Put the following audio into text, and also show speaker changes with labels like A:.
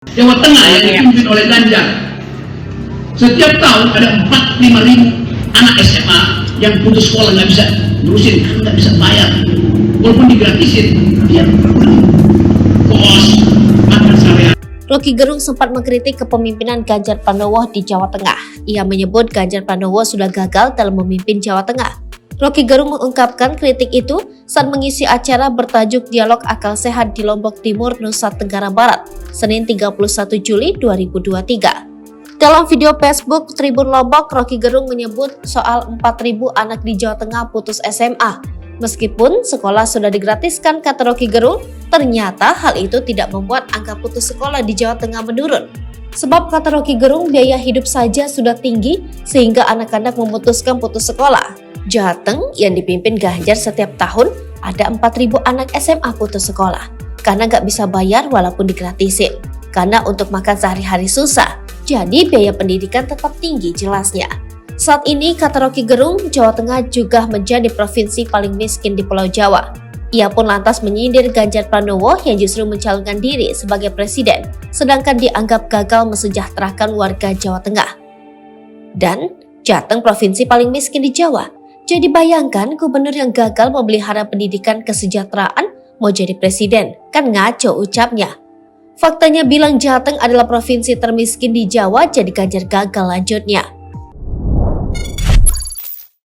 A: Jawa Tengah yang dipimpin oleh Ganjar, setiap tahun ada 45 ribu anak SMA yang putus sekolah nggak bisa terusin, nggak bisa bayar, walaupun digratisin, dia kos makan sehari-hari.
B: Rocky Gerung sempat mengkritik kepemimpinan Ganjar Pranowo di Jawa Tengah. Ia menyebut Ganjar Pranowo sudah gagal dalam memimpin Jawa Tengah. Rocky Gerung mengungkapkan kritik itu saat mengisi acara bertajuk Dialog Akal Sehat di Lombok Timur, Nusa Tenggara Barat, Senin 31 Juli 2023. Dalam video Facebook Tribun Lombok, Rocky Gerung menyebut soal 4.000 anak di Jawa Tengah putus SMA. Meskipun sekolah sudah digratiskan, kata Rocky Gerung, ternyata hal itu tidak membuat angka putus sekolah di Jawa Tengah menurun. Sebab kata Rocky Gerung, biaya hidup saja sudah tinggi sehingga anak-anak memutuskan putus sekolah. Jateng yang dipimpin Ganjar setiap tahun ada 4.000 anak SMA putus sekolah karena nggak bisa bayar walaupun digratisin. Karena untuk makan sehari-hari susah, jadi biaya pendidikan tetap tinggi jelasnya. Saat ini, kata Rocky Gerung, Jawa Tengah juga menjadi provinsi paling miskin di Pulau Jawa. Ia pun lantas menyindir Ganjar Pranowo yang justru mencalonkan diri sebagai presiden, sedangkan dianggap gagal mesejahterakan warga Jawa Tengah. Dan Jateng provinsi paling miskin di Jawa. Jadi bayangkan gubernur yang gagal memelihara pendidikan kesejahteraan mau jadi presiden, kan ngaco ucapnya. Faktanya bilang Jateng adalah provinsi termiskin di Jawa, jadi Ganjar gagal lanjutnya.